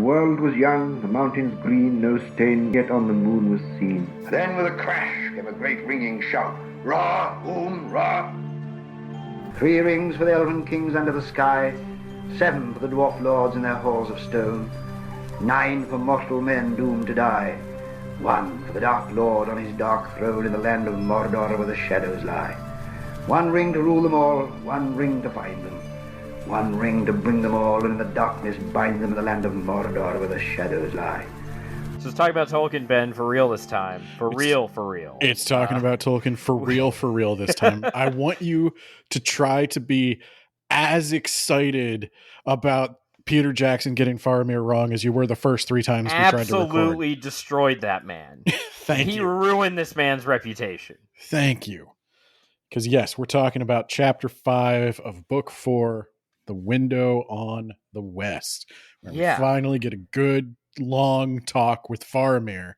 world was young, the mountains green, no stain yet on the moon was seen. Then with a crash came a great ringing shout. Ra, boom, ra. 3 rings for the elven kings under the sky, 7 for the dwarf lords in their halls of stone, 9 for mortal men doomed to die, 1 for the dark lord on his dark throne in the land of Mordor where the shadows lie. 1 ring to rule them all, 1 ring to find them, 1 ring to bring them all, and in the darkness bind them in the land of Mordor where the shadows lie. So let's talk about Tolkien, Ben, for real this time. For real. It's talking about Tolkien for real this time. I want you to try to be as excited about Peter Jackson getting Faramir wrong as you were the first 3 times we tried to record. Absolutely destroyed that man. He ruined this man's reputation. Thank you. Because yes, we're talking about chapter 5 of book 4, The Window on the West. Where we finally get a good long talk with Faramir.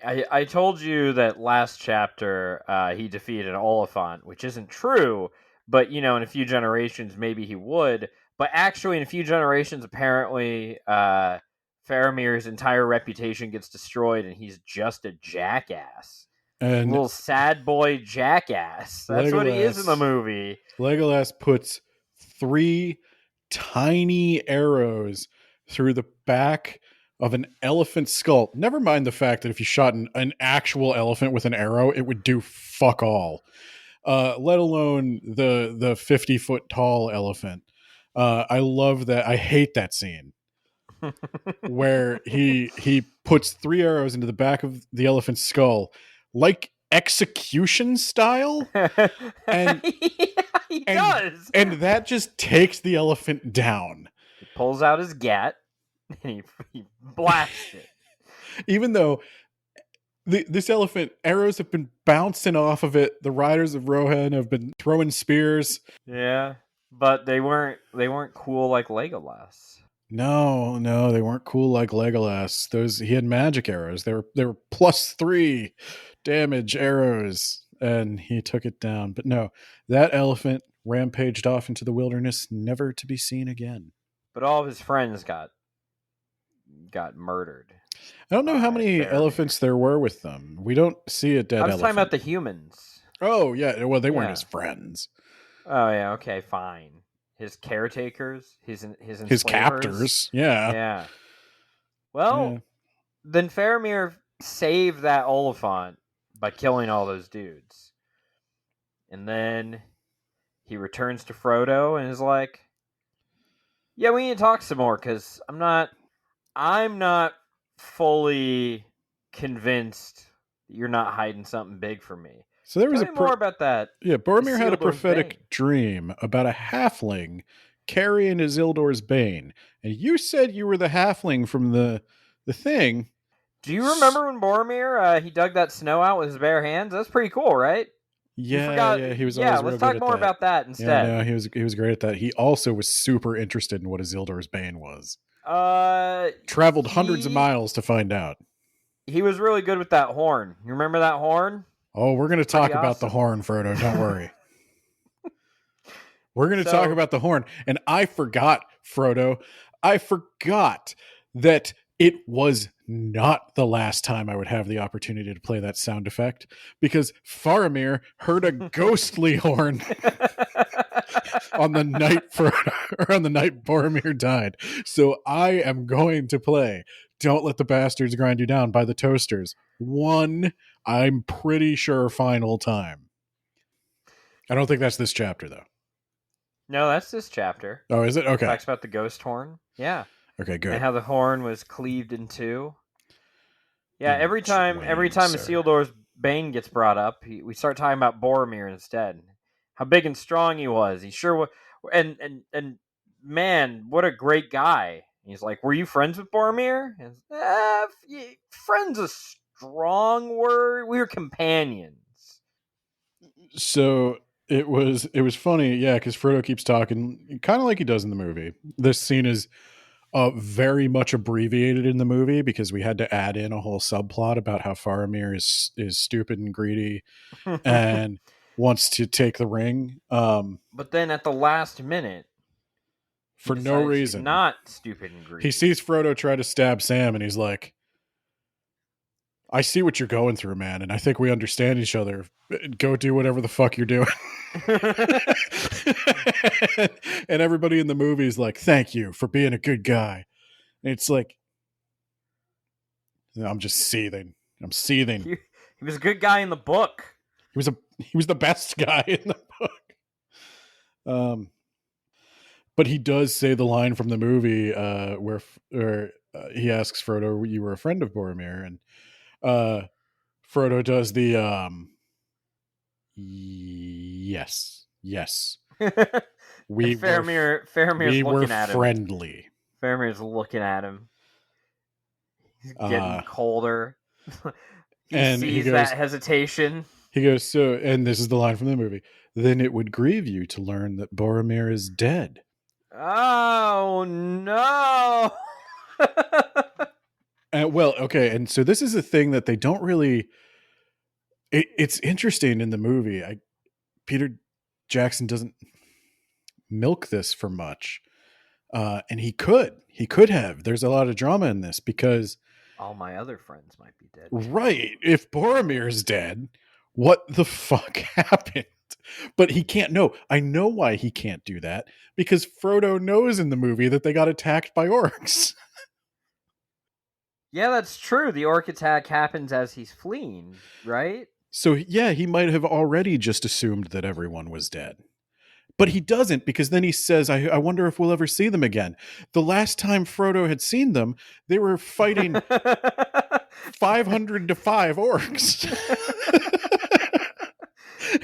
I told you that last chapter he defeated Oliphant, which isn't true, but in a few generations maybe he would. But actually, in a few generations, apparently Faramir's entire reputation gets destroyed, and he's just a jackass. And little sad boy jackass. That's what he is in the movie. Legolas puts 3 tiny arrows through the back of an elephant skull. Never mind the fact that if you shot an actual elephant with an arrow, it would do fuck all. Let alone the 50-foot tall elephant. I love that. I hate that scene where he puts 3 arrows into the back of the elephant's skull, like execution style. And he does. And that just takes the elephant down. He pulls out his gat and he blasts it. Even though this elephant, arrows have been bouncing off of it. The riders of Rohan have been throwing spears. Yeah, but they weren't cool like Legolas. No, they weren't cool like Legolas. He had magic arrows. They were +3 damage arrows, and he took it down. But no, that elephant rampaged off into the wilderness, never to be seen again. But all of his friends got murdered. I don't know how many elephants there were with them. We don't see a dead elephant. I was talking about the humans. Oh, yeah. Well, they weren't his friends. Oh, yeah. Okay, fine. His caretakers, his captors. Yeah. Yeah. Well, then Faramir saved that Oliphant by killing all those dudes. And then he returns to Frodo and is like, yeah, we need to talk some more because I'm not fully convinced that you're not hiding something big from me. So there was more about that. Yeah, Boromir had a prophetic dream about a halfling carrying Isildur's bane, and you said you were the halfling from the thing. Do you remember when Boromir he dug that snow out with his bare hands? That's pretty cool, right? Yeah, he was. Yeah, let's talk more about that instead. Yeah, no, he was great at that. He also was super interested in what Isildur's bane was. Traveled hundreds of miles to find out. He was really good with that horn. You remember that horn? Oh, we're going to talk about the horn, Frodo. Don't worry. We're going to talk about the horn. And I forgot, Frodo. I forgot that it was not the last time I would have the opportunity to play that sound effect, because Faramir heard a ghostly horn on the night Boromir died. So I am going to play Don't Let the Bastards Grind You Down by the Toasters. One, I'm pretty sure, final time. I don't think that's this chapter, though. No, that's this chapter. Oh, is it? Okay. It talks about the ghost horn. Yeah. Okay, good. And how the horn was cleaved in 2. Yeah, every time Isildur's bane gets brought up, we start talking about Boromir instead. How big and strong he was. He sure was. And man, what a great guy. He's like, were you friends with Boromir? And, friends a strong word. We were companions. So it was funny, yeah, because Frodo keeps talking, kind of like he does in the movie. This scene is very much abbreviated in the movie because we had to add in a whole subplot about how Faramir is stupid and greedy and wants to take the ring. But then at the last minute, for no reason. He's not stupid and greedy. He sees Frodo try to stab Sam, and he's like, I see what you're going through, man, and I think we understand each other. Go do whatever the fuck you're doing. And everybody in the movie is like, thank you for being a good guy. And it's like, I'm just seething. I'm seething. He was a good guy in the book. He was the best guy in the book. But he does say the line from the movie where he asks Frodo, "You were a friend of Boromir," and Frodo does the yes. Faramir's looking at him. Friendly. Faramir's looking at him. He's getting colder. And sees that hesitation. He goes, so, and this is the line from the movie, then it would grieve you to learn that Boromir is dead. Oh, no. Well, okay, and so this is a thing that they don't really... It's interesting in the movie. Peter Jackson doesn't milk this for much. And he could have. There's a lot of drama in this because... all my other friends might be dead. Right. If Boromir's dead, what the fuck happened? But he can't know. I know why he can't do that. Because Frodo knows in the movie that they got attacked by orcs. Yeah, that's true. The orc attack happens as he's fleeing, right? So, yeah, he might have already just assumed that everyone was dead. But he doesn't, because then he says, I wonder if we'll ever see them again. The last time Frodo had seen them, they were fighting 500 to 5 orcs.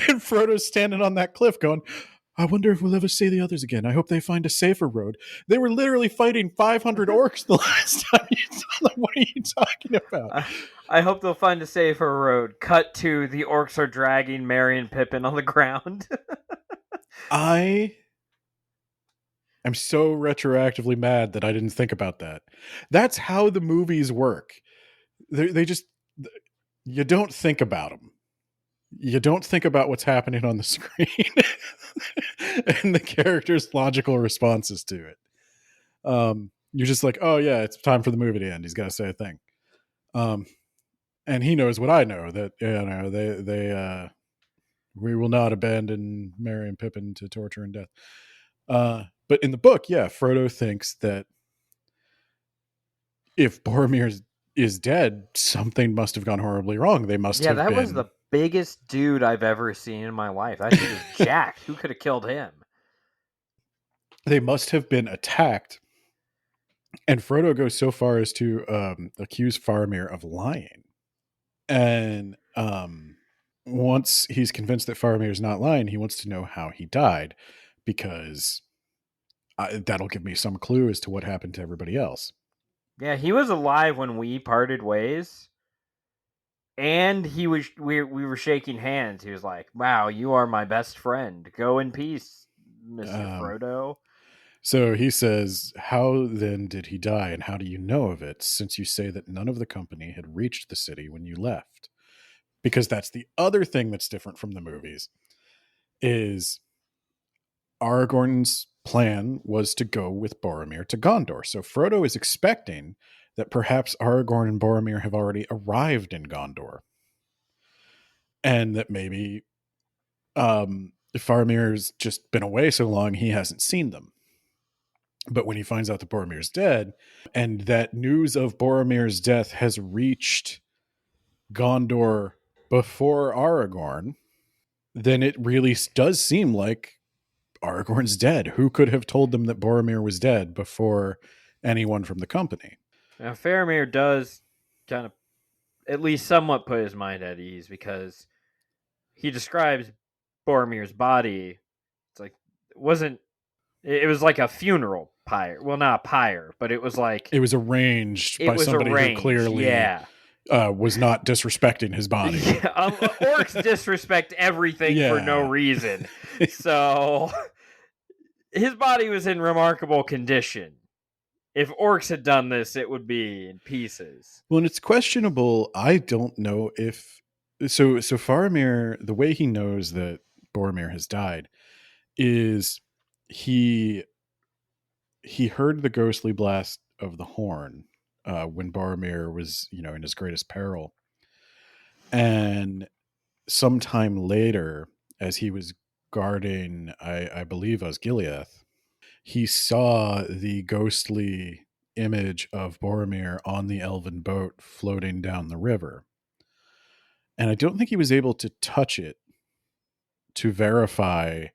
And Frodo's standing on that cliff going, I wonder if we'll ever see the others again. I hope they find a safer road. They were literally fighting 500 orcs the last time you saw them. What are you talking about? I hope they'll find a safer road. Cut to the orcs are dragging Merry and Pippin on the ground. I'm so retroactively mad that I didn't think about that. That's how the movies work. They just, you don't think about them. You don't think about what's happening on the screen and the character's logical responses to it. You're just like, oh yeah, it's time for the movie to end. He's got to say a thing. And he knows what I know, that, you know, we will not abandon Merry and Pippin to torture and death. But in the book, yeah, Frodo thinks that if Boromir is dead, something must have gone horribly wrong. They must have been... Yeah, that was the biggest dude I've ever seen in my life. That dude was jacked. Who could have killed him? They must have been attacked. And Frodo goes so far as to accuse Faramir of lying. And once he's convinced that Faramir is not lying, he wants to know how he died, because that'll give me some clue as to what happened to everybody else. Yeah, he was alive when we parted ways. And we were shaking hands. He was like, wow, you are my best friend. Go in peace, Mr. Frodo. So he says, how then did he die, and how do you know of it, since you say that none of the company had reached the city when you left? Because that's the other thing that's different from the movies, is Aragorn's plan was to go with Boromir to Gondor. So Frodo is expecting that perhaps Aragorn and Boromir have already arrived in Gondor. And that maybe Faramir's just been away so long he hasn't seen them. But when he finds out that Boromir's dead, and that news of Boromir's death has reached Gondor before Aragorn, then it really does seem like Aragorn's dead. Who could have told them that Boromir was dead before anyone from the company? Now, Faramir does kind of at least somewhat put his mind at ease, because he describes Boromir's body. It's like, it was like a funeral pyre. Well, not a pyre, but it was like... It was arranged by somebody who clearly was not disrespecting his body. Yeah, orcs disrespect everything for no reason. So his body was in remarkable condition. If orcs had done this, it would be in pieces. Well, and it's questionable. I don't know if... So Faramir, the way he knows that Boromir has died is he he heard the ghostly blast of the horn when Boromir was, in his greatest peril. And sometime later, as he was guarding, I believe, Osgiliath, he saw the ghostly image of Boromir on the elven boat floating down the river. And I don't think he was able to touch it to verify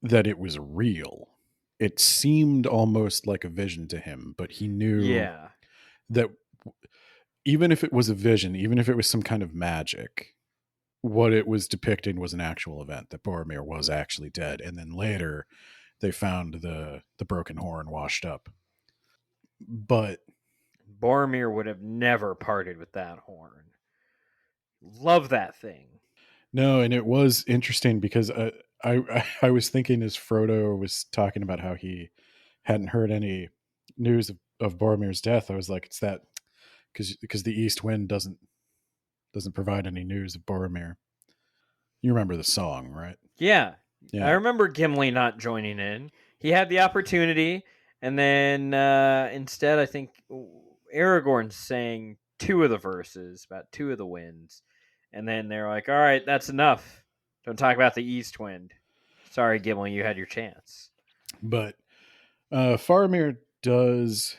that it was real. It seemed almost like a vision to him, but he knew that even if it was a vision, even if it was some kind of magic, what it was depicting was an actual event, that Boromir was actually dead. And then later they found the broken horn washed up. But Boromir would have never parted with that horn. Love that thing. no, and it was interesting because I was thinking as Frodo was talking about how he hadn't heard any news of Boromir's death, I was like, it's that because the East Wind doesn't provide any news of Boromir. You remember the song, right? Yeah. I remember Gimli not joining in. He had the opportunity, and then instead, I think Aragorn sang 2 of the verses about 2 of the winds, and then they're like, "All right, that's enough. Don't talk about the East Wind." Sorry, Gimli, you had your chance. But Faramir does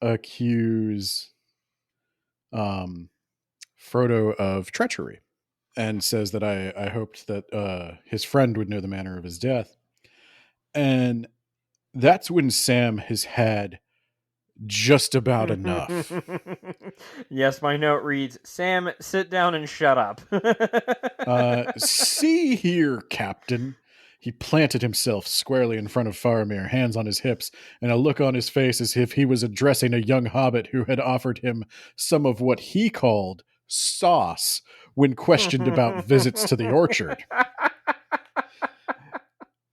accuse Frodo of treachery and says that I hoped that his friend would know the manner of his death. And that's when Sam has had just about enough. Yes, my note reads, Sam, sit down and shut up. See here, Captain. He planted himself squarely in front of Faramir, hands on his hips, and a look on his face as if he was addressing a young hobbit who had offered him some of what he called sauce when questioned about visits to the orchard.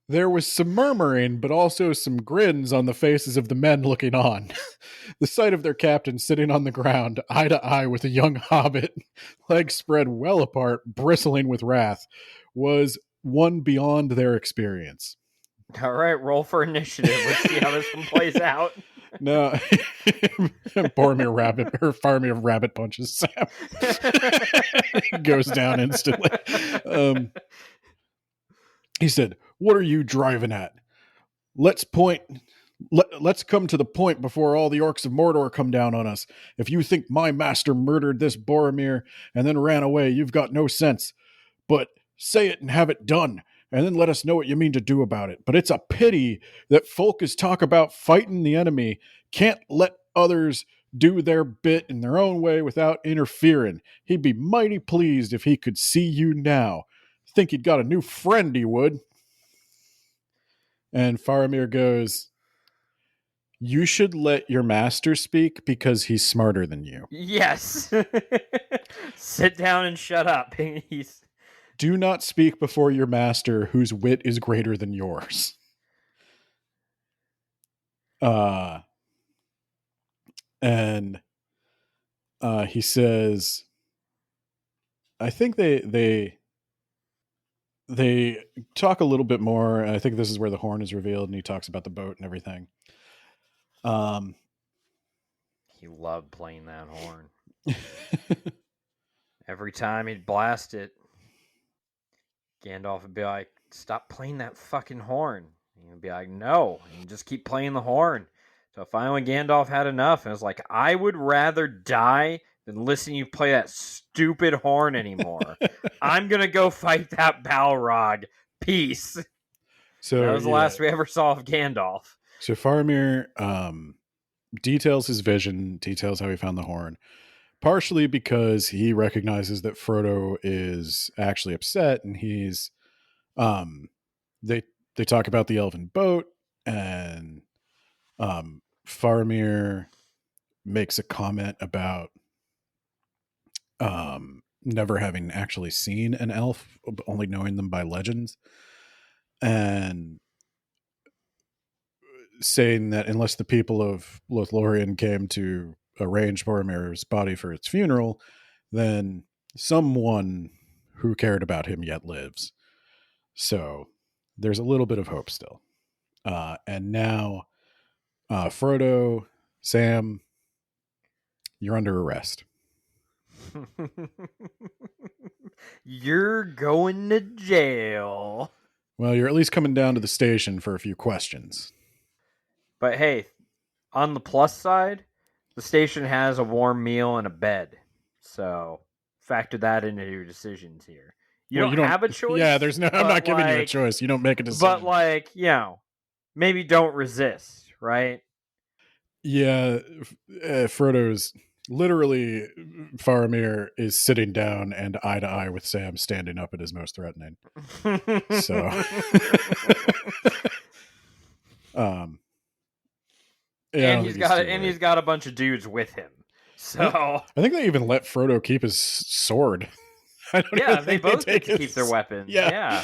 There was some murmuring, but also some grins on the faces of the men looking on. The sight of their captain sitting on the ground, eye to eye with a young hobbit, legs spread well apart, bristling with wrath, was one beyond their experience. All right, roll for initiative. Let's see how this one plays out. No, Faramir rabbit punches Sam. Goes down instantly. He said, "What are you driving at? Let's come to the point before all the orcs of Mordor come down on us. If you think my master murdered this Boromir and then ran away, you've got no sense. But say it and have it done, and then let us know what you mean to do about it. But it's a pity that folk is talk about fighting the enemy can't let others do their bit in their own way without interfering. He'd be mighty pleased if he could see you now. Think he'd got a new friend, he would." And Faramir goes, "You should let your master speak because he's smarter than you." Yes. Sit down and shut up. Do not speak before your master, whose wit is greater than yours. And he says, I think they talk a little bit more. I think this is where the horn is revealed, and he talks about the boat and everything. He loved playing that horn. Every time he'd blast it, Gandalf would be like, "Stop playing that fucking horn." He'd be like, "No," and just keep playing the horn. So finally Gandalf had enough and was like, "I would rather die than listen to you play that stupid horn anymore. I'm going to go fight that Balrog. Peace." So that was the last we ever saw of Gandalf. So Faramir details his vision, details how he found the horn, partially because he recognizes that Frodo is actually upset, and he's they talk about the elven boat, and Faramir makes a comment about never having actually seen an elf, only knowing them by legends, and saying that unless the people of Lothlorien came to arrange Boromir's body for its funeral, then someone who cared about him yet lives. So there's a little bit of hope still. And now, Frodo, Sam, you're under arrest. You're going to jail. Well, you're at least coming down to the station for a few questions. But hey, on the plus side, the station has a warm meal and a bed. So factor that into your decisions here. You don't have a choice. Yeah, there's no. I'm not giving you a choice. You don't make a decision. But maybe don't resist, right? Yeah, Frodo's literally Faramir is sitting down and eye to eye with Sam, standing up at his most threatening. So, yeah, and he's got a bunch of dudes with him. So I think they even let Frodo keep his sword. They both get to keep their weapons. Yeah.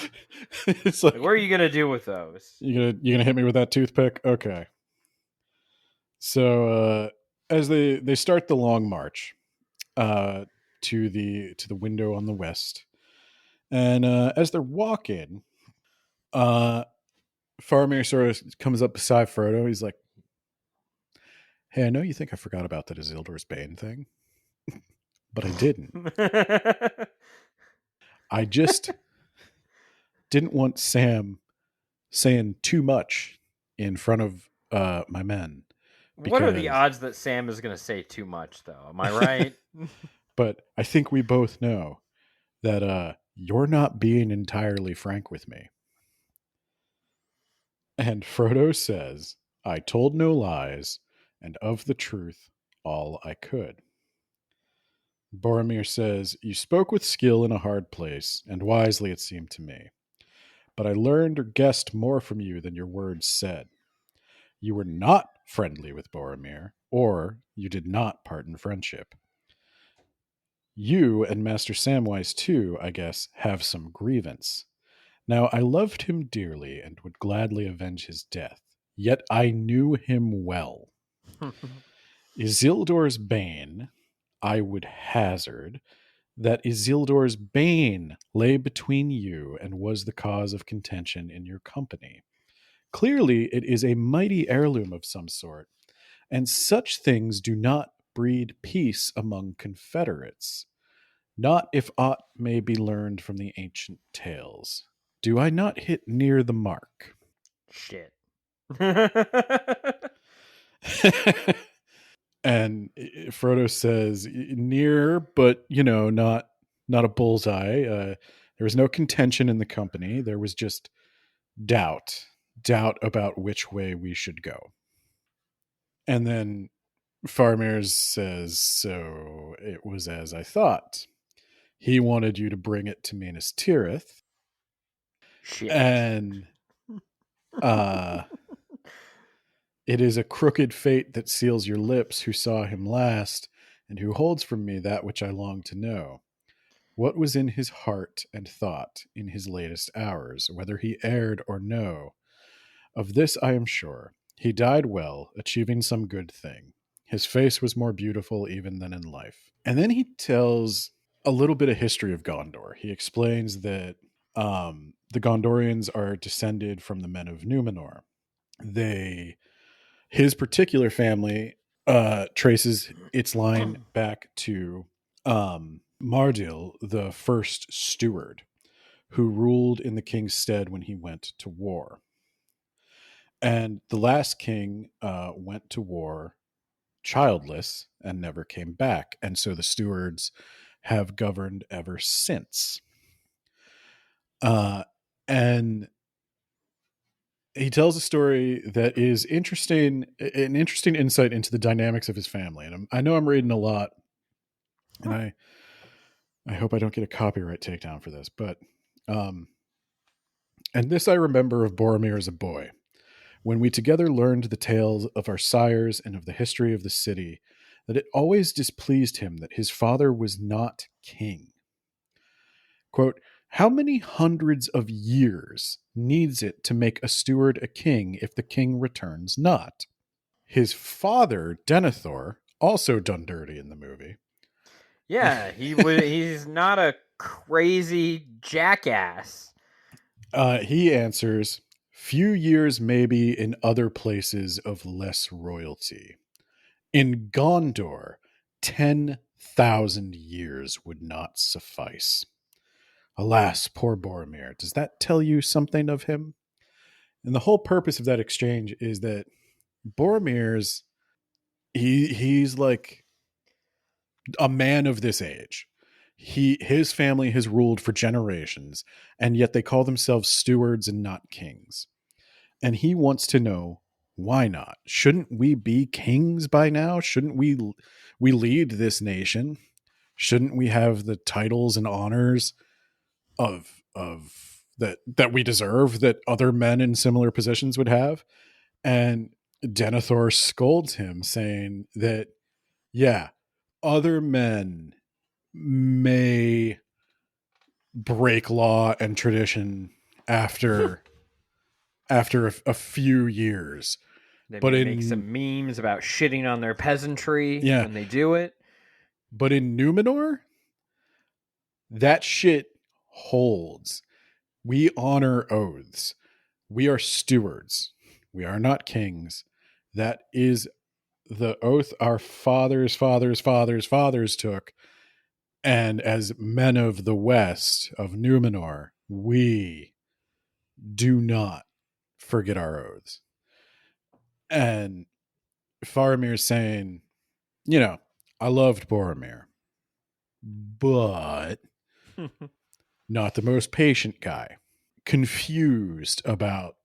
It's like, what are you gonna do with those? You gonna hit me with that toothpick? Okay. So as they start the long march to the window on the west, and as they're walking, Faramir sort of comes up beside Frodo. He's like, "Hey, I know you think I forgot about that Isildur's Bane thing, but I didn't. I just didn't want Sam saying too much in front of my men." What are the odds that Sam is going to say too much, though? Am I right? But I think we both know that you're not being entirely frank with me. And Frodo says, "I told no lies, and of the truth all I could." Boromir says, "You spoke with skill in a hard place, and wisely it seemed to me. But I learned or guessed more from you than your words said. You were not friendly with Boromir, or you did not pardon friendship. You and Master Samwise, too, I guess, have some grievance. Now, I loved him dearly and would gladly avenge his death, yet I knew him well. Isildur's Bane, I would hazard that Isildur's Bane lay between you and was the cause of contention in your company. Clearly, it is a mighty heirloom of some sort, and such things do not breed peace among confederates. Not if aught may be learned from the ancient tales. Do I not hit near the mark?" Shit. And Frodo says, "Near, but not a bullseye. There was no contention in the company. There was just doubt about which way we should go." And then Faramir says, "So it was as I thought. He wanted you to bring it to Minas Tirith." Shit. And "It is a crooked fate that seals your lips who saw him last, and who holds from me that which I long to know. What was in his heart and thought in his latest hours, whether he erred or no? Of this I am sure. He died well, achieving some good thing. His face was more beautiful even than in life." And then he tells a little bit of history of Gondor. He explains that the Gondorians are descended from the men of Numenor. His particular family traces its line back to Mardil, the first steward, who ruled in the king's stead when he went to war. And the last king went to war childless and never came back. And so the stewards have governed ever since. And he tells a story that is interesting, an interesting insight into the dynamics of his family. And I know I'm reading a lot, and I hope I don't get a copyright takedown for this, but and this I remember of Boromir as a boy, when we together learned the tales of our sires and of the history of the city, that it always displeased him that his father was not king. Quote, "How many hundreds of years needs it to make a steward a king if the king returns not?" His father, Denethor, also done dirty in the movie. Yeah, he's not a crazy jackass. He answers, Few years maybe in other places of less royalty. In Gondor, 10,000 years would not suffice. Alas, poor Boromir, does that tell you something of him? And the whole purpose of that exchange is that Boromir's he's like a man of this age. His family has ruled for generations, and yet they call themselves stewards and not kings. And he wants to know, why not? Shouldn't we be kings by now? Shouldn't we lead this nation? Shouldn't we have the titles and honors of that we deserve, that other men in similar positions would have? And Denethor scolds him, saying that, yeah, other men may break law and tradition after a few years. They But may make some memes about shitting on their peasantry when they do it. But in Numenor, that shit holds. We honor oaths. We are stewards. We are not kings. That is the oath our fathers took. And as men of the West, of Numenor, we do not forget our oaths. And Faramir's saying, I loved Boromir, but not the most patient guy. Confused about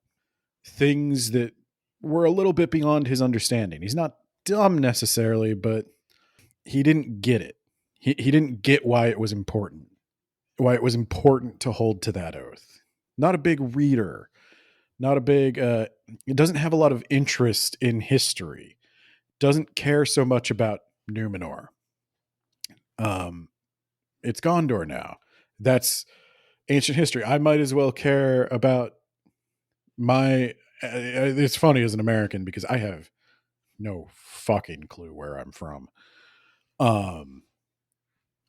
things that were a little bit beyond his understanding. He's not dumb necessarily, but he didn't get it. He didn't get why it was important. Why it was important to hold to that oath. Not a big reader. Not a big... it doesn't have a lot of interest in history. Doesn't care so much about Numenor. It's Gondor now. That's ancient history. I might as well care about my... it's funny as an American because I have no fucking clue where I'm from.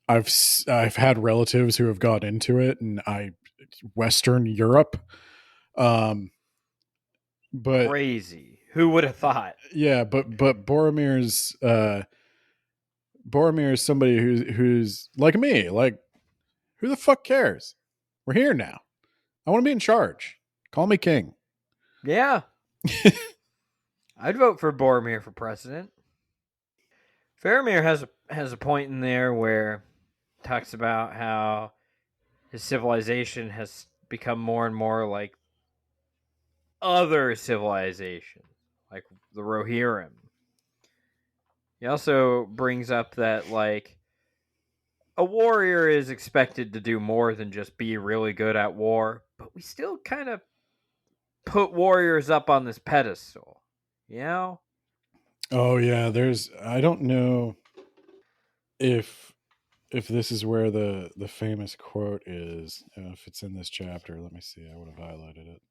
I've had relatives who have got into it, and Western Europe. But crazy. Who would have thought? Yeah, but Boromir's Boromir is somebody who's like me. Like, who the fuck cares? We're here now. I want to be in charge. Call me king. Yeah. I'd vote for Boromir for president. Faramir has a point in there where he talks about how his civilization has become more and more like other civilizations, like the Rohirrim. He also brings up that like a warrior is expected to do more than just be really good at war, but we still kind of put warriors up on this pedestal, you know? Oh yeah, I don't know if this is where the famous quote is. If it's in this chapter, let me see. I would have highlighted it.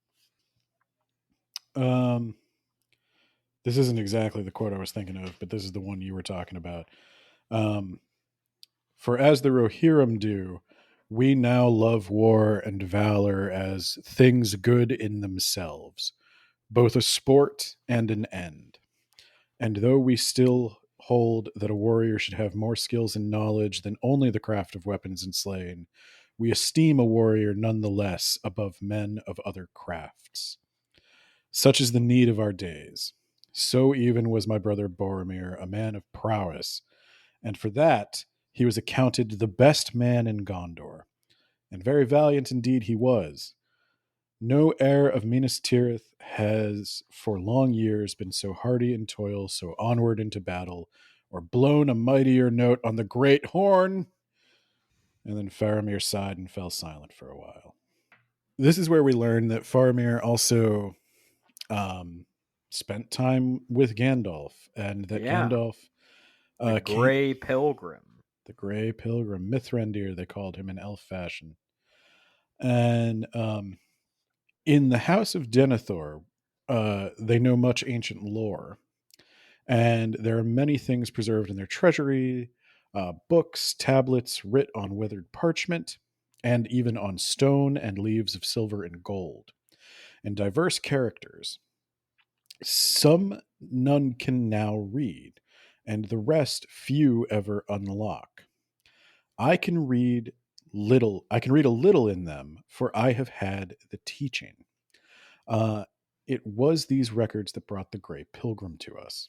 This isn't exactly the quote I was thinking of, but this is the one you were talking about. For as the Rohirrim do, we now love war and valor as things good in themselves, both a sport and an end. And though we still hold that a warrior should have more skills and knowledge than only the craft of weapons and slaying, we esteem a warrior nonetheless above men of other crafts. Such is the need of our days. So even was my brother Boromir a man of prowess, and for that he was accounted the best man in Gondor, and very valiant indeed he was. No heir of Minas Tirith has for long years been so hardy in toil, so onward into battle, or blown a mightier note on the great horn. And then Faramir sighed and fell silent for a while. This is where we learn that Faramir also spent time with Gandalf, and that Gandalf... the Grey Pilgrim. The Grey Pilgrim. Mithrandir, they called him in elf fashion. And in the House of Denethor, they know much ancient lore. And there are many things preserved in their treasury, books, tablets writ on withered parchment, and even on stone and leaves of silver and gold. and diverse characters. Some none can now read, and the rest few ever unlock. I can read I can read a little in them, for I have had the teaching. Uh, it was these records that brought the Grey Pilgrim to us.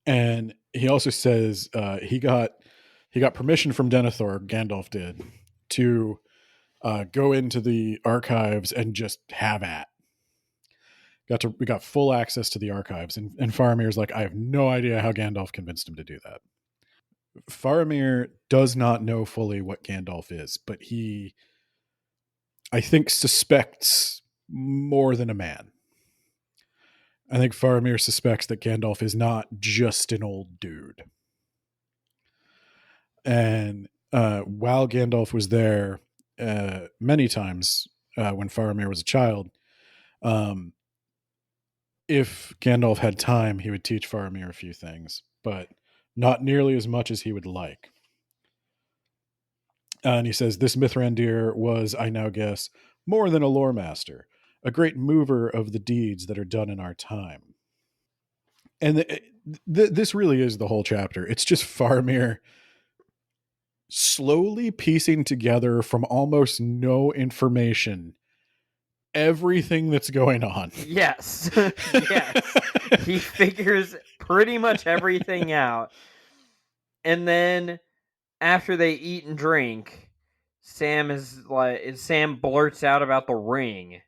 And he also says he got permission from Denethor, Gandalf did, to go into the archives and just have at. We got full access to the archives, and Faramir's like, I have no idea how Gandalf convinced him to do that. Faramir does not know fully what Gandalf is, but he, I think, suspects more than a man. I think Faramir suspects that Gandalf is not just an old dude. And while Gandalf was there many times when Faramir was a child, if Gandalf had time, he would teach Faramir a few things, but not nearly as much as he would like. And he says, this Mithrandir was, I now guess, more than a lore master, a great mover of the deeds that are done in our time. And this really is the whole chapter. It's just Faramir slowly piecing together from almost no information everything that's going on. Yes. Yes. He figures pretty much everything out. And then after they eat and drink, Sam blurts out about the ring.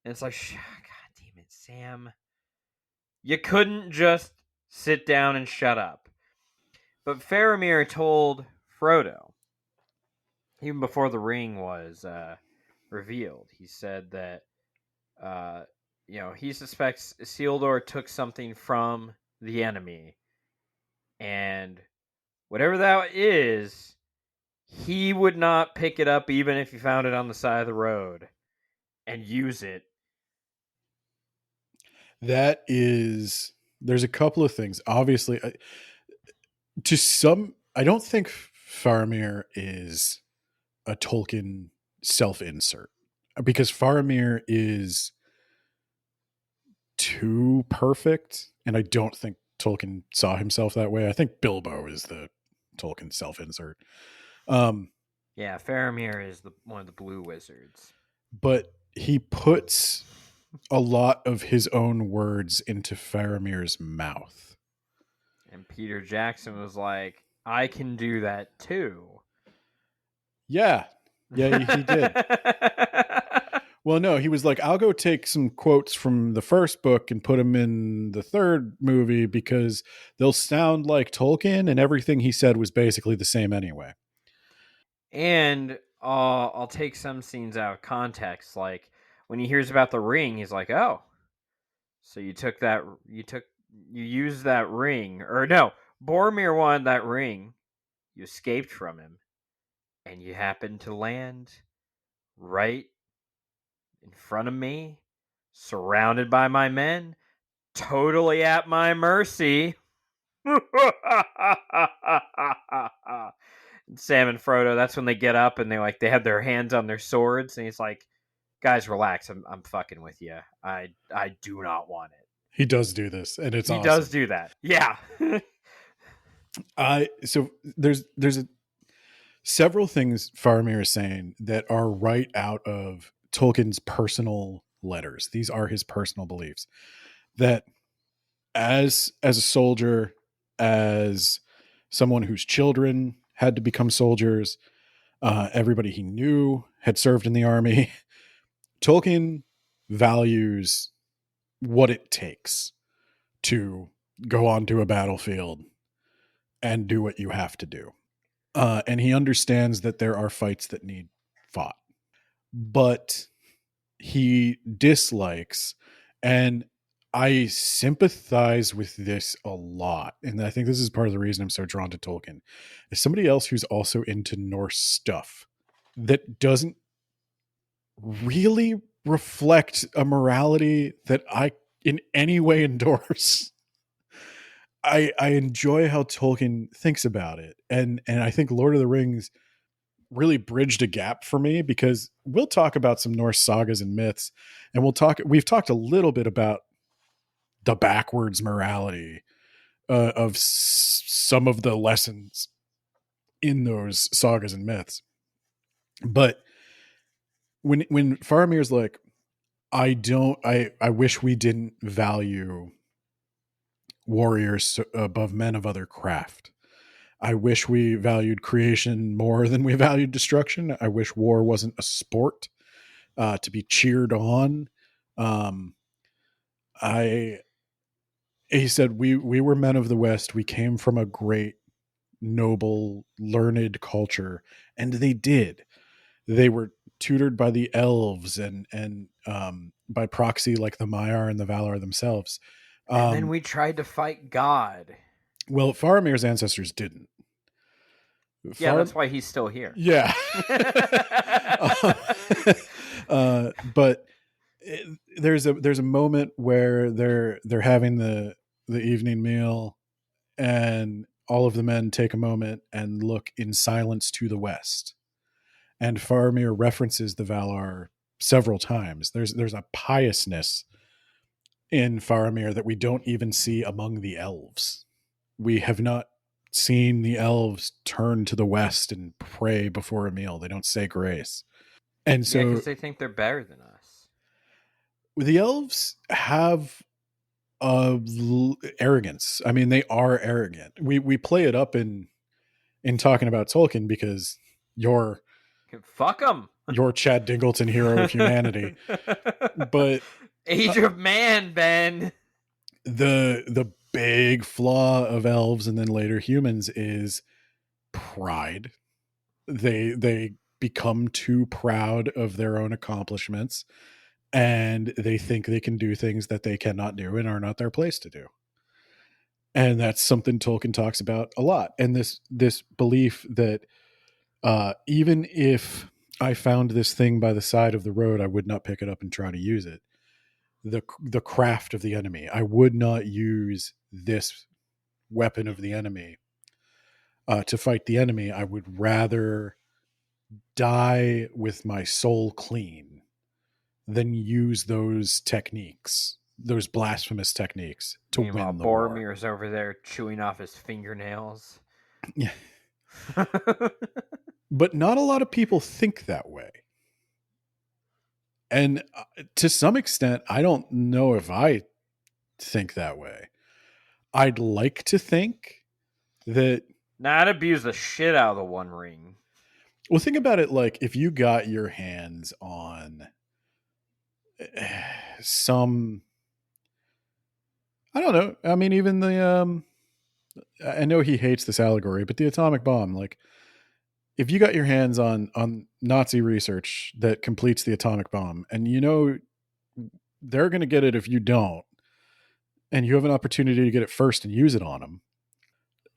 And it's like, God damn it, Sam. You couldn't just sit down and shut up. But Faramir told Frodo, even before the ring was revealed, he said that he suspects Isildur took something from the enemy, and whatever that is, he would not pick it up even if he found it on the side of the road and use it. There's a couple of things. Obviously, I don't think Faramir is a Tolkien self-insert, because Faramir is too perfect, and I don't think Tolkien saw himself that way. I think Bilbo is the Tolkien self-insert. Yeah, Faramir is one of the blue wizards. But he puts a lot of his own words into Faramir's mouth. And Peter Jackson was like, I can do that too. Yeah, he did. Well, no, he was like, I'll go take some quotes from the first book and put them in the third movie because they'll sound like Tolkien, and everything he said was basically the same anyway. And I'll take some scenes out of context. Like when he hears about the ring, he's like, oh, so you used that ring. Or no, Boromir wanted that ring. You escaped from him. And you happened to land right in front of me, surrounded by my men, totally at my mercy. Sam and Frodo, that's when they get up and they have their hands on their swords, and he's like, guys, relax, I'm fucking with you. I do not want it. He does do this, and it's awesome. He does do that. Yeah. So there's several things Faramir is saying that are right out of Tolkien's personal letters. These are his personal beliefs. That as a soldier, as someone whose children had to become soldiers, everybody he knew had served in the army, Tolkien values what it takes to go onto a battlefield and do what you have to do. And he understands that there are fights that need fought. But he dislikes, and I sympathize with this a lot, and I think this is part of the reason I'm so drawn to Tolkien, is somebody else who's also into Norse stuff that doesn't really reflect a morality that I in any way endorse. I enjoy how Tolkien thinks about it, and I think Lord of the Rings really bridged a gap for me, because we'll talk about some Norse sagas and myths, and we've talked a little bit about the backwards morality of some of the lessons in those sagas and myths. But when Faramir's like, I wish we didn't value warriors above men of other craft. I wish we valued creation more than we valued destruction. I wish war wasn't a sport to be cheered on. Um, he said, we were men of the West. We came from a great, noble, learned culture, and they did. They were tutored by the elves and by proxy, like the Maiar and the Valar themselves. And then we tried to fight God. Well, Faramir's ancestors didn't. Yeah, that's why he's still here. Yeah. But there's a moment where they're having the evening meal, and all of the men take a moment and look in silence to the west. And Faramir references the Valar several times. There's a piousness in Faramir that we don't even see among the elves. We have not seen the elves turn to the west and pray before a meal. They don't say grace. And so, because they think they're better than us. The elves have arrogance. I mean, they are arrogant. We play it up in talking about Tolkien because fuck them. You're Chad Dingleton, hero of humanity. But Age of Man, Ben. The big flaw of elves and then later humans is pride. They become too proud of their own accomplishments, and they think they can do things that they cannot do and are not their place to do. And that's something Tolkien talks about a lot. And this belief that even if I found this thing by the side of the road, I would not pick it up and try to use it. The craft of the enemy. I would not use this weapon of the enemy to fight the enemy. I would rather die with my soul clean than use those techniques, those blasphemous techniques, to win the war. Boromir's over there chewing off his fingernails. Yeah. But not a lot of people think that way. And to some extent, I don't know if I think that way. I'd like to think that... I'd abuse the shit out of the One Ring. Well, think about it like if you got your hands on some... I don't know. I mean, even the... I know he hates this allegory, but the atomic bomb, like... If you got your hands on Nazi research that completes the atomic bomb, and you know they're going to get it if you don't, and you have an opportunity to get it first and use it on them,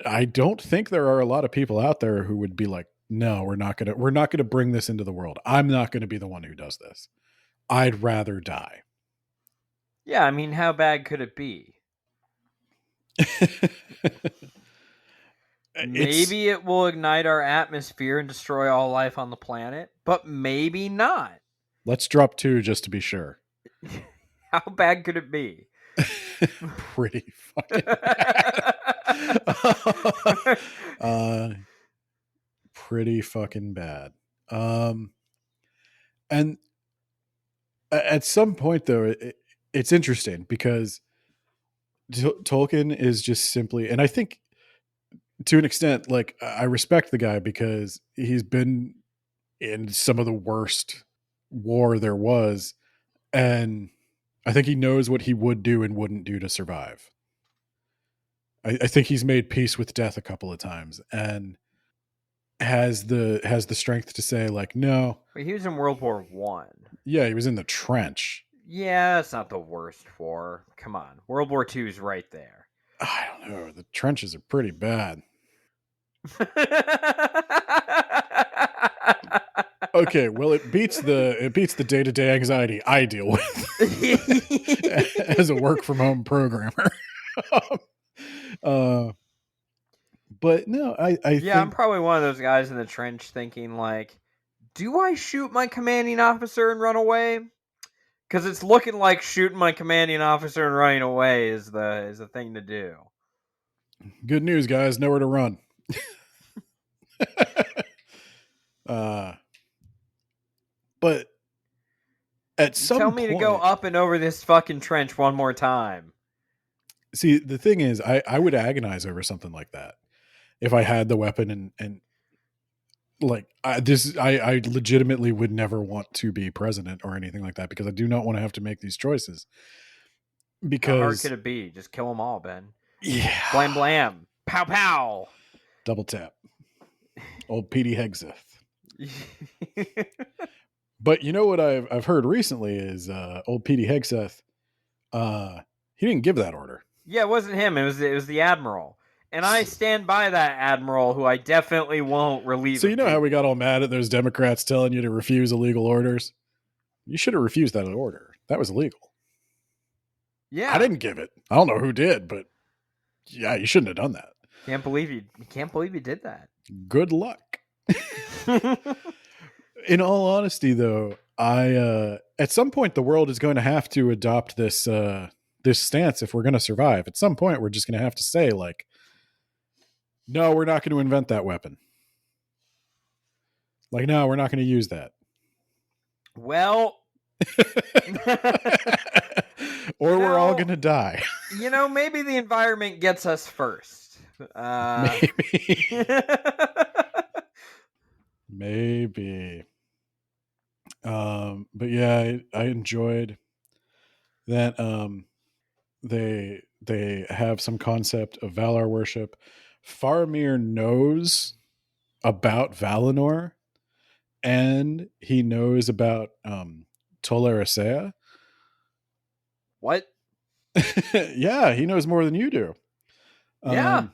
I don't think there are a lot of people out there who would be like, no, we're not going to bring this into the world. I'm not going to be the one who does this. I'd rather die. Yeah, I mean, how bad could it be? Maybe it will ignite our atmosphere and destroy all life on the planet, but maybe not. Let's drop 2 just to be sure. How bad could it be? Pretty fucking bad. Pretty fucking bad. And at some point, though, it's interesting because Tolkien is just simply, and I think to an extent, like, I respect the guy because he's been in some of the worst war there was, and I think he knows what he would do and wouldn't do to survive. I think he's made peace with death a couple of times and has the strength to say, like, no. But he was in World War I. Yeah, he was in the trench. Yeah, that's not the worst war. Come on. World War II is right there. I don't know. The trenches are pretty bad. Okay, well, it beats the day-to-day anxiety I deal with as a work-from-home programmer. But But no, I I'm think probably one of those guys in the trench thinking like, do I shoot my commanding officer and run away? Because it's looking like shooting my commanding officer and running away is the thing to do. good news, guys. Nowhere to run. But at some Tell me point, to go up and over this fucking trench one more time. see, the thing is, I would agonize over something like that if I had the weapon and like I legitimately would never want to be president or anything like that because I do not want to have to make these choices. How hard Because could it be? Just kill them all, Ben. yeah, Blam blam. Pow pow. double tap, old Petey Hegseth. But you know what I've heard recently is old Petey Hegseth. He didn't give that order. Yeah, it wasn't him. It was the admiral, and I stand by that admiral, who I definitely won't relieve. So you know how we got all mad at those Democrats telling you to refuse illegal orders? You should have refused that order. That was illegal. Yeah, I didn't give it. I don't know who did, but yeah, you shouldn't have done that. Can't believe you did that. Good luck. In all honesty, though, I at some point the world is going to have to adopt this this stance if we're going to survive. At some point, we're just going to have to say like, no, we're not going to invent that weapon. Like, no, we're not going to use that. Well, or we're all going to die. Maybe the environment gets us first. Maybe. Maybe. But yeah, I enjoyed that. They have some concept of Valar worship. Faramir knows about Valinor, and he knows about Tol Eressëa. What? Yeah, he knows more than you do. Yeah.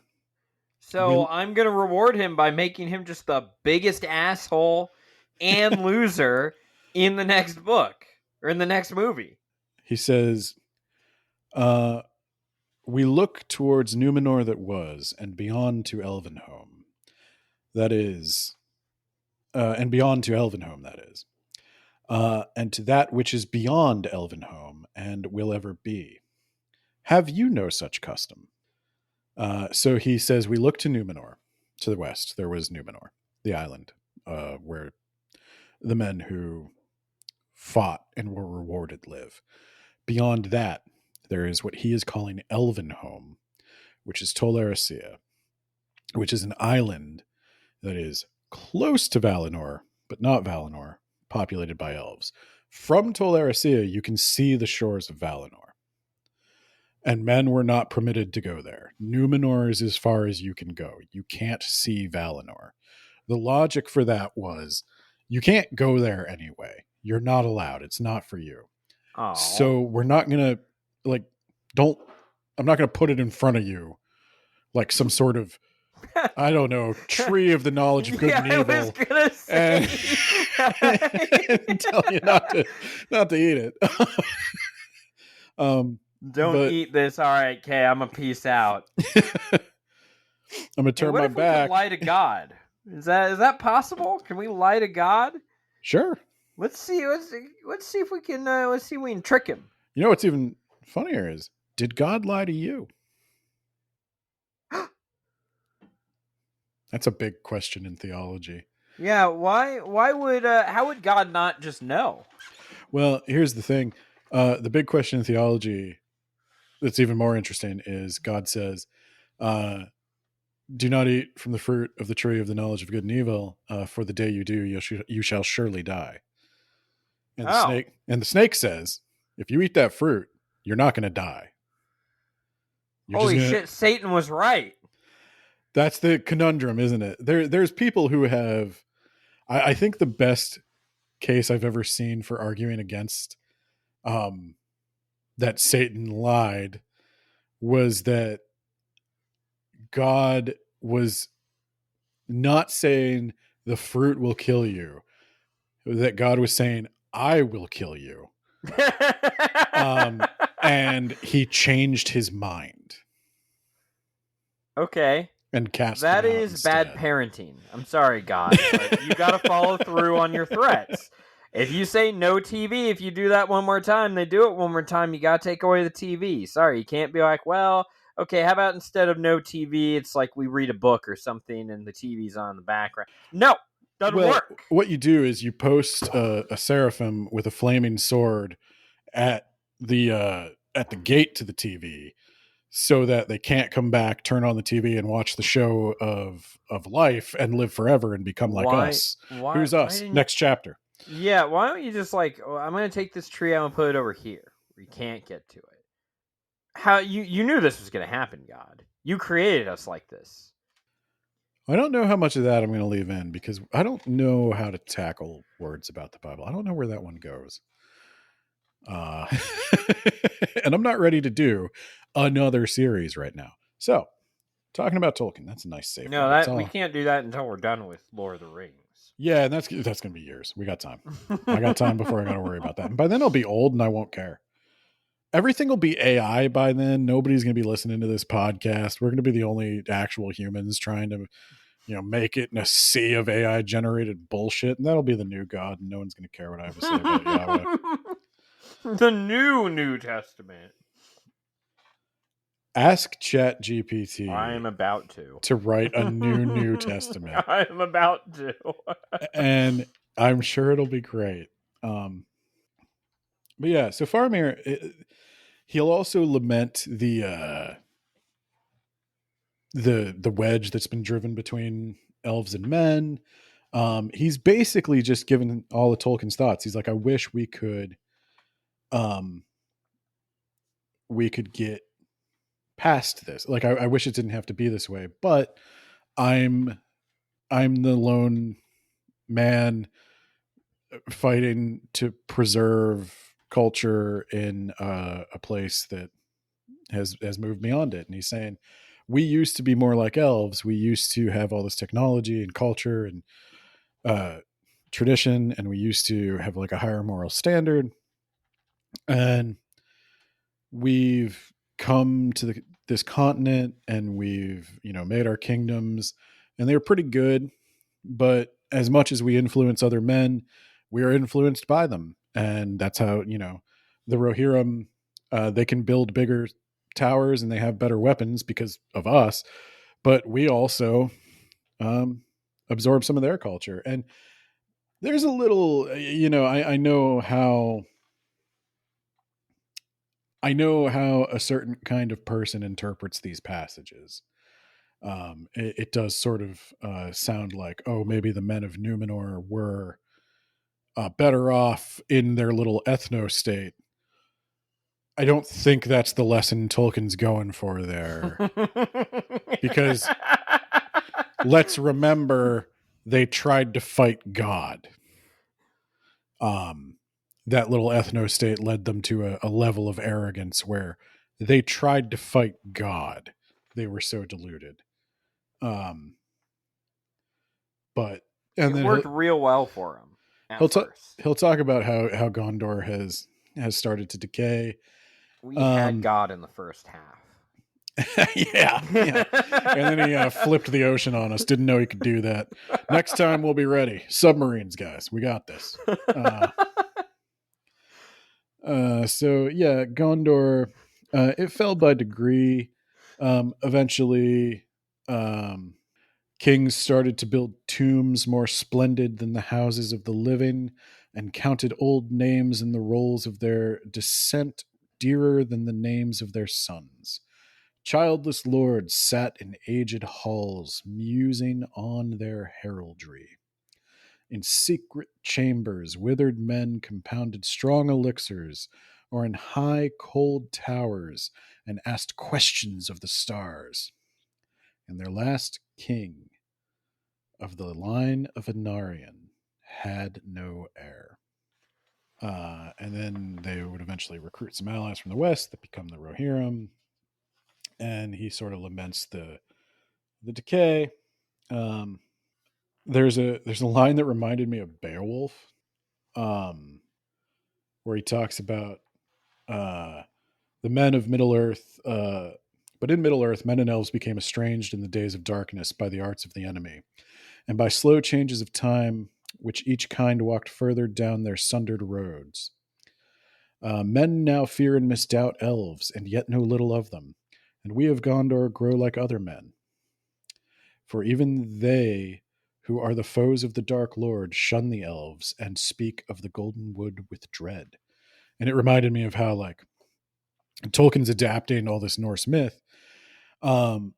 So I'm going to reward him by making him just the biggest asshole and loser in the next book or in the next movie. He says, we look towards Numenor that was, and beyond to Elvenhome. That is, and beyond to Elvenhome, that is. And to that which is beyond Elvenhome and will ever be. Have you no such custom? So he says, we look to Numenor, to the west. There was Numenor, the island, where the men who fought and were rewarded live. Beyond that, there is what he is calling Elvenhome, which is Tol Eressëa, which is an island that is close to Valinor, but not Valinor, populated by elves. From Tol Eressëa, you can see the shores of Valinor. And men were not permitted to go there. Numenor is as far as you can go. You can't see Valinor. The logic for that was, you can't go there anyway. You're not allowed. It's not for you. Oh. So we're not going to, I'm not going to put it in front of you like some sort of, I don't know, tree of the knowledge of good and evil. I was gonna say. And tell you not to eat it. Don't eat this. All right, Kay, I'm a peace out. I'm gonna turn my back. We could lie to God. Is that possible? Can we lie to God? Sure. Let's see. Let's see if we can. Let's see if we can trick him. You know what's even funnier is, did God lie to you? That's a big question in theology. Yeah. Why would? How would God not just know? Well, here's the thing. The big question in theology that's even more interesting is God says, do not eat from the fruit of the tree of the knowledge of good and evil, for the day you do, you shall surely die. And the snake says, if you eat that fruit, you're not going to die. Holy shit, Satan was right. That's the conundrum, isn't it? There's people who have, I think the best case I've ever seen for arguing against that Satan lied was that God was not saying the fruit will kill you, that God was saying, I will kill you. And he changed his mind. Okay. and cast That them out is bad instead. parenting. I'm sorry, God, but you got to follow through on your threats. If you say no TV, if you do that one more time, they do it one more time, you got to take away the TV. Sorry, you can't be like, well, okay, how about instead of no TV, it's like we read a book or something and the TV's on in the background. No, doesn't work. What you do is you post a seraphim with a flaming sword at the gate to the TV, so that they can't come back, turn on the TV, and watch the show of life and live forever and become like us. Who's us? Next chapter. Yeah, why don't you just like, oh, I'm going to take this tree out and put it over here where you can't get to it. How you knew this was going to happen, God. You created us like this. I don't know how much of that I'm going to leave in because I don't know how to tackle words about the Bible. I don't know where that one goes. And I'm not ready to do another series right now. So, talking about Tolkien, that's a nice safe. No, we can't do that until we're done with Lord of the Rings. Yeah, and that's going to be years. We got time. I got time before I got to worry about that. And by then I'll be old and I won't care. Everything will be AI by then. Nobody's going to be listening to this podcast. We're going to be the only actual humans trying to, make it in a sea of AI generated bullshit. And that'll be the new God. And no one's going to care what I have to say about Yahweh. The New Testament. Ask ChatGPT. I am about to write a New Testament. I am about to. And I'm sure it'll be great. But yeah, so Faramir, he'll also lament the wedge that's been driven between elves and men. He's basically just given all of Tolkien's thoughts. He's like, I wish we could get past this. Like, I wish it didn't have to be this way, but I'm the lone man fighting to preserve culture in a place that has moved beyond it. And he's saying, we used to be more like elves. We used to have all this technology and culture and tradition, and we used to have like a higher moral standard. And we've come to this continent and we've, made our kingdoms, and they're pretty good. But as much as we influence other men, we are influenced by them. And that's how, the Rohirrim, they can build bigger towers and they have better weapons because of us. But we also absorb some of their culture. And there's a little, I know how a certain kind of person interprets these passages. It does sort of sound like, oh, maybe the men of Numenor were better off in their little ethno state. I don't think that's the lesson Tolkien's going for there. Because let's remember, they tried to fight God. That little ethno state led them to a level of arrogance where they tried to fight God. They were so deluded. But and it then worked real well for him. He'll talk about how Gondor has started to decay. We had God in the first half. yeah. And then he flipped the ocean on us. Didn't know he could do that. Next time we'll be ready. Submarines, guys. We got this. So yeah, Gondor, it fell by degree. Eventually, kings started to build tombs more splendid than the houses of the living, and counted old names in the rolls of their descent dearer than the names of their sons. Childless lords sat in aged halls, musing on their heraldry. In secret chambers, withered men compounded strong elixirs, or in high, cold towers, and asked questions of the stars. And their last king of the line of Anarion had no heir. And then they would eventually recruit some allies from the west that become the Rohirrim. And he sort of laments the decay. There's a line that reminded me of Beowulf, where he talks about the men of Middle Earth But in Middle-earth, men and elves became estranged in the days of darkness by the arts of the enemy, and by slow changes of time, which each kind walked further down their sundered roads. Men now fear and misdoubt elves, and yet know little of them, and we of Gondor grow like other men. For even they who are the foes of the Dark Lord shun the elves and speak of the Golden Wood with dread. And it reminded me of how, like, Tolkien's adapting all this Norse myth. And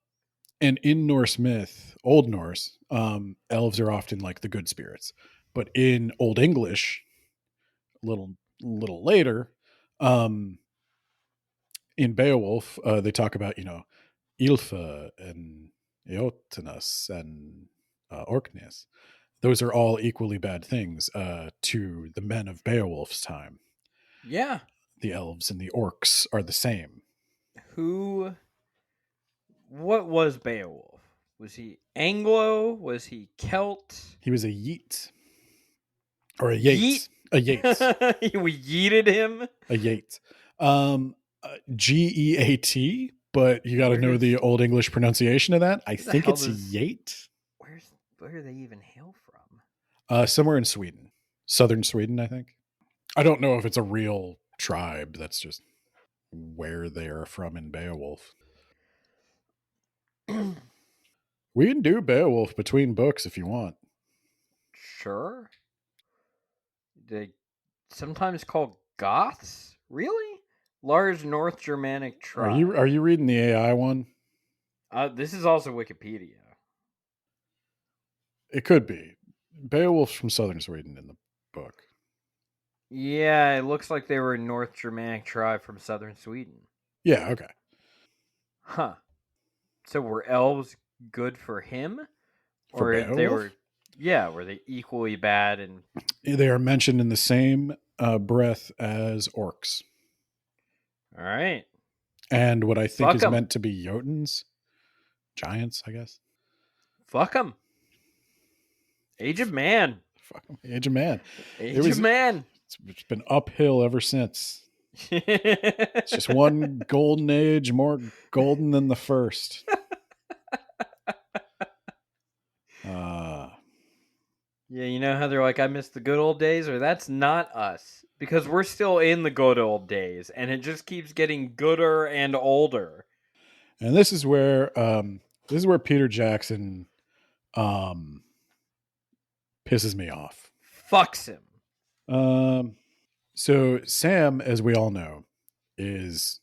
in Norse myth, Old Norse, elves are often like the good spirits. But in Old English, a little later, in Beowulf, they talk about, Ylfa and Eotenus and Orkneys. Those are all equally bad things to the men of Beowulf's time. Yeah. The elves and the orcs are the same. What was Beowulf? Was he Anglo? Was he Celt? He was a Yeet. Or a Yates. A Yates. We yeeted him? A Yates. Geat, but you got to know the Old English pronunciation of that. I think it's Yate. Where do they even hail from? Somewhere in Sweden. Southern Sweden, I think. I don't know if it's a real tribe. That's just where they are from in Beowulf. We can do Beowulf between books if you want. Sure. They sometimes called Goths? Really? Large North Germanic tribe. Are you reading the AI one? This is also Wikipedia. It could be. Beowulf's from southern Sweden in the book. Yeah, it looks like they were a North Germanic tribe from southern Sweden. Yeah, okay. Huh. So were elves good for him? For or Beowulf? were they equally bad? And they are mentioned in the same breath as orcs. All right. And what I think is meant to be Jotuns. Giants, I guess. Fuck them. Age of Man. Fuck 'em. Age of Man. Age of Man. It's been uphill ever since. It's just one golden age more golden than the first. Yeah, you know how they're like, I miss the good old days? Or that's not us. Because we're still in the good old days. And it just keeps getting gooder and older. And this is where Peter Jackson pisses me off. Fucks him. So Sam, as we all know, is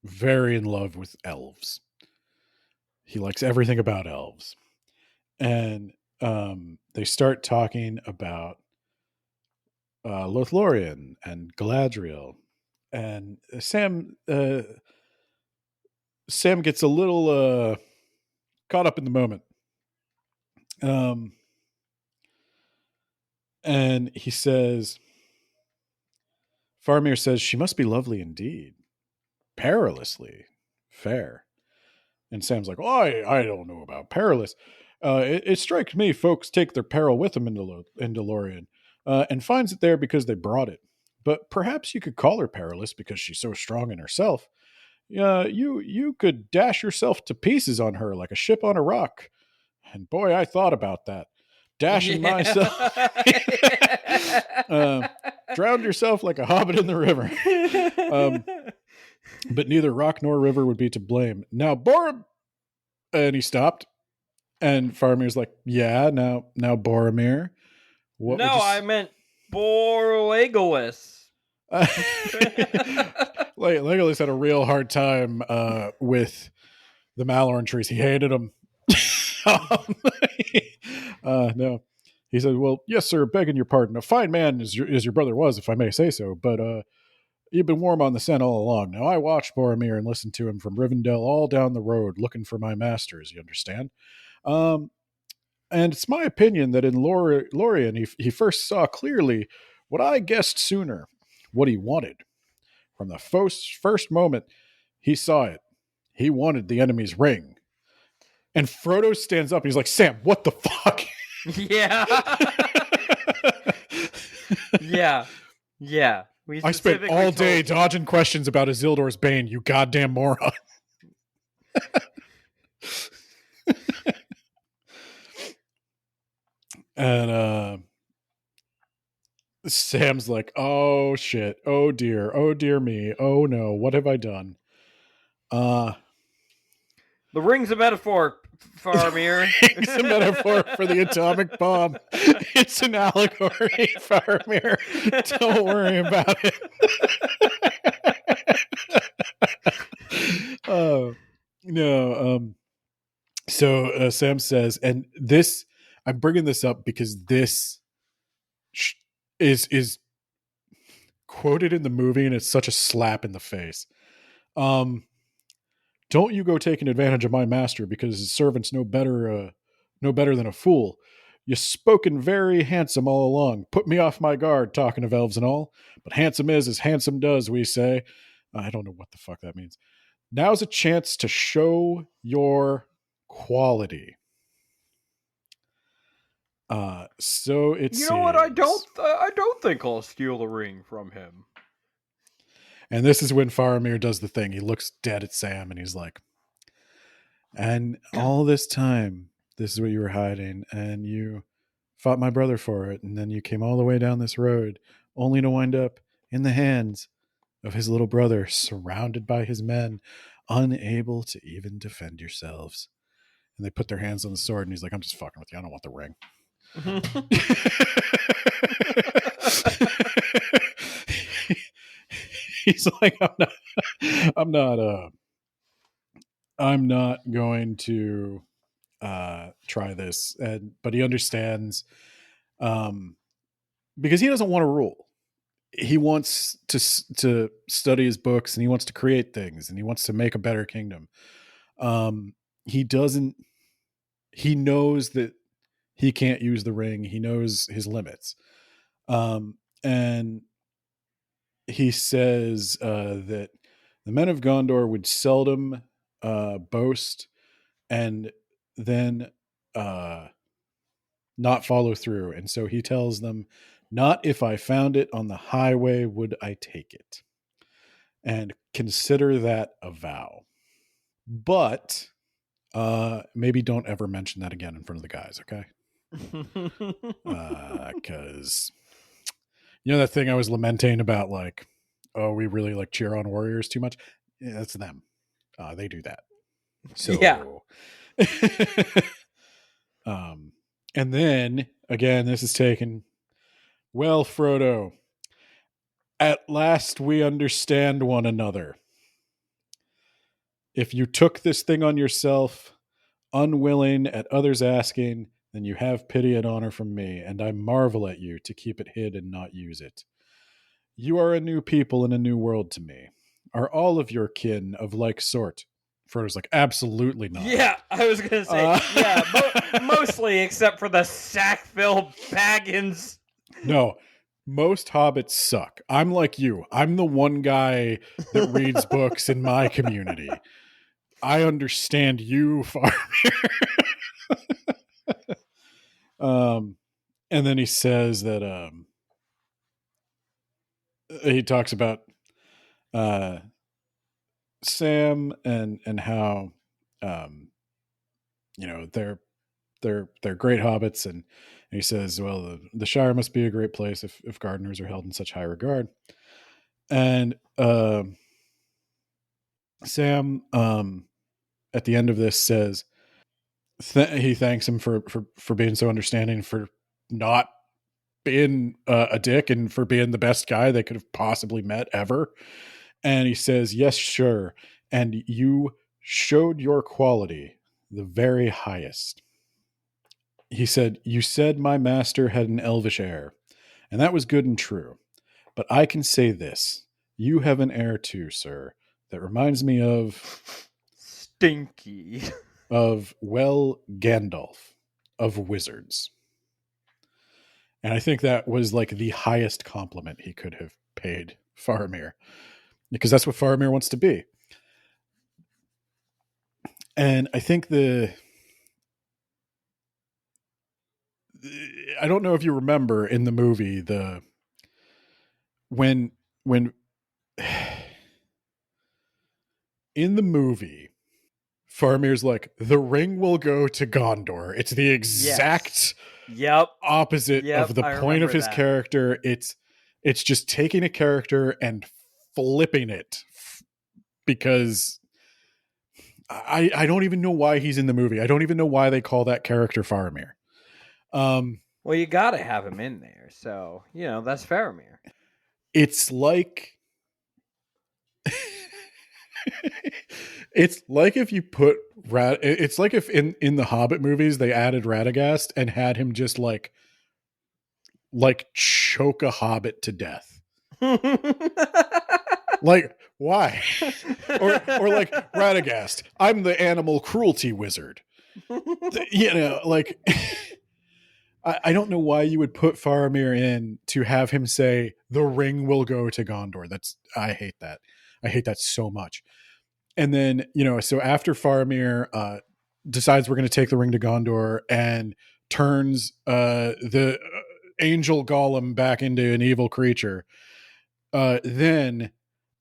very in love with elves. He likes everything about elves. And they start talking about Lothlorien and Galadriel. And Sam gets a little caught up in the moment. And he says, Faramir says, she must be lovely indeed. Perilously fair. And Sam's like, oh, I don't know about perilous. It strikes me folks take their peril with them into Lorien, and finds it there because they brought it. But perhaps you could call her perilous because she's so strong in herself. You could dash yourself to pieces on her like a ship on a rock. And boy, I thought about that. Dashing myself. Drowned yourself like a hobbit in the river. But neither rock nor river would be to blame. Now, and he stopped. And Faramir's like, yeah, now Boromir. I meant Legolas. Legolas had a real hard time with the Malorn trees. He hated them. No. He said, well, yes, sir, begging your pardon. A fine man as your brother was, if I may say so, but you've been warm on the scent all along. Now, I watched Boromir and listened to him from Rivendell all down the road, looking for my masters, you understand? And it's my opinion that in Lorien, he first saw clearly what I guessed sooner, what he wanted. From the first moment he saw it, he wanted the enemy's ring. And Frodo stands up and he's like, Sam, what the fuck? Yeah. Yeah. I spent all day dodging questions about Isildur's Bane, you goddamn moron. And Sam's like, "Oh shit! Oh dear me! Oh no! What have I done?" The ring's a metaphor, Faramir. It's a metaphor for the atomic bomb. It's an allegory, Faramir. Don't worry about it. Oh no. So Sam says, and this, I'm bringing this up because this is quoted in the movie, and it's such a slap in the face. Don't you go taking advantage of my master, because his servants know better than a fool. You spoken very handsome all along. Put me off my guard, talking of elves and all. But handsome is as handsome does, we say. I don't know what the fuck that means. Now's a chance to show your quality. So it You know what? I don't think I'll steal the ring from him. And this is when Faramir does the thing. He looks dead at Sam and he's like, and all this time, this is what you were hiding, and you fought my brother for it, and then you came all the way down this road, only to wind up in the hands of his little brother, surrounded by his men, unable to even defend yourselves. And they put their hands on the sword, and he's like, I'm just fucking with you. I don't want the ring. He's like, I'm not going to try this. But he understands, because he doesn't want to rule. He wants to study his books, and he wants to create things, and he wants to make a better kingdom. He knows that he can't use the ring. He knows his limits. And he says that the men of Gondor would seldom boast and then not follow through. And so he tells them, not if I found it on the highway would I take it. And consider that a vow. But maybe don't ever mention that again in front of the guys, okay? Because you know that thing I was lamenting about, like, oh, we really like cheer on warriors too much? Yeah, that's them. They do that. So yeah. And then again, this is taken. Well, Frodo, at last we understand one another. If you took this thing on yourself, unwilling at others asking, then you have pity and honor from me, and I marvel at you to keep it hid and not use it. You are a new people in a new world to me. Are all of your kin of like sort? Frodo's like, absolutely not. Yeah, I was going to say, mostly except for the Sackville Baggins. No, most hobbits suck. I'm like you. I'm the one guy that reads books in my community. I understand you, Faramir. And then he says that he talks about Sam and how they're great hobbits, and he says, well, the Shire must be a great place if gardeners are held in such high regard. And Sam at the end of this says he thanks him for being so understanding, for not being a dick, and for being the best guy they could have possibly met ever. And he says, yes, sure. And you showed your quality, the very highest. He said, you said my master had an elvish air, and that was good and true. But I can say this. You have an air too, sir, that reminds me of... Stinky. Of, well, Gandalf, of wizards. And I think that was like the highest compliment he could have paid Faramir, because that's what Faramir wants to be. And I think I don't know if you remember in the movie, when in the movie, Faramir's like, the ring will go to Gondor. It's the exact Yep. opposite of the I point of remember his that. character. It's just taking a character and flipping it because I don't even know why he's in the movie. I don't even know why they call that character Faramir. Well, you got to have him in there. So, that's Faramir. It's like it's like if you put it's like if in the Hobbit movies they added Radagast and had him just like choke a hobbit to death. Like, why? or like Radagast, I'm the animal cruelty wizard. Like I don't know why you would put Faramir in to have him say the ring will go to Gondor. I hate that. I hate that so much. And then, so after Faramir decides we're going to take the ring to Gondor and turns the angel golem back into an evil creature, then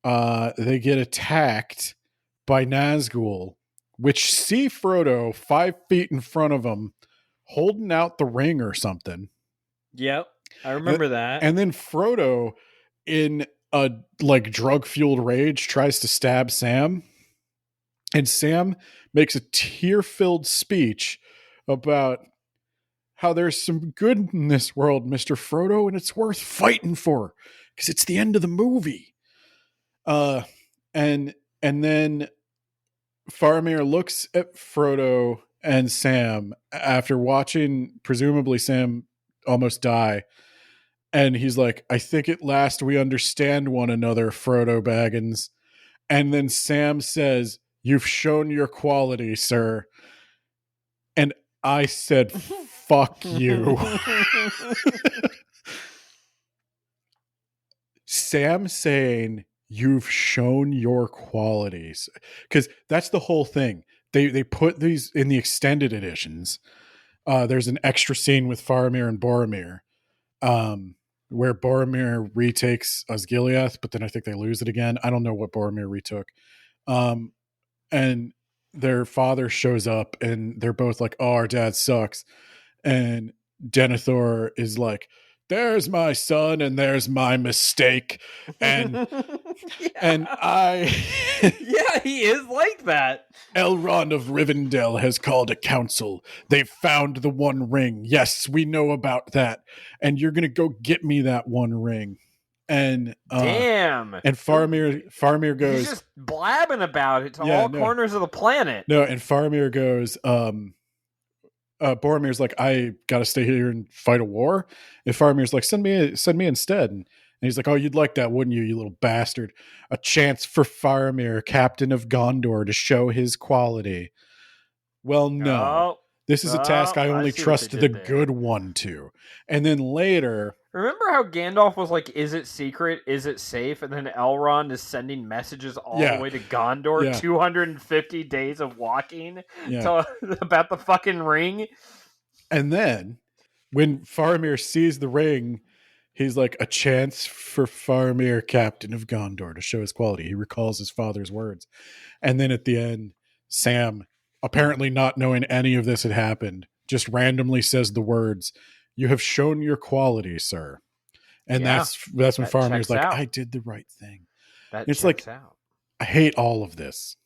they get attacked by Nazgul, which see Frodo 5 feet in front of them holding out the ring or something. Yep. I remember that. And then Frodo, in a like drug-fueled rage, tries to stab Sam. And Sam makes a tear-filled speech about how there's some good in this world, Mr. Frodo, and it's worth fighting for because it's the end of the movie. And then Faramir looks at Frodo and Sam after watching presumably Sam almost die, and he's like, I think at last we understand one another, Frodo Baggins. And then Sam says, you've shown your quality, sir. And I said, fuck you. Sam saying, you've shown your qualities. Because that's the whole thing. They put these in the extended editions. There's an extra scene with Faramir and Boromir, where Boromir retakes Osgiliath, but then I think they lose it again. I don't know what Boromir retook. And their father shows up and they're both like, oh, our dad sucks. And Denethor is like, there's my son and there's my mistake. And and I yeah, he is like that. Elrond of Rivendell has called a council. They've found the One Ring. Yes, we know about that. And you're gonna go get me that One Ring. And damn. And Faramir goes, he's just blabbing about it to all corners of the planet. No, and Faramir goes, Boromir's like, I gotta stay here and fight a war. And Faramir's like, send me instead. And he's like, oh, you'd like that, wouldn't you, you little bastard? A chance for Faramir, captain of Gondor, to show his quality. Well, no. This is a task I only trust the good one to. And then later, remember how Gandalf was like, is it secret? Is it safe? And then Elrond is sending messages all the way to Gondor, 250 days of walking about the fucking ring. And then when Faramir sees the ring, he's like, a chance for Faramir, captain of Gondor, to show his quality. He recalls his father's words. And then at the end, Sam, apparently not knowing any of this had happened, just randomly says the words, you have shown your quality, sir. And that's when Faramir's like, I did the right thing. It's like, out. I hate all of this.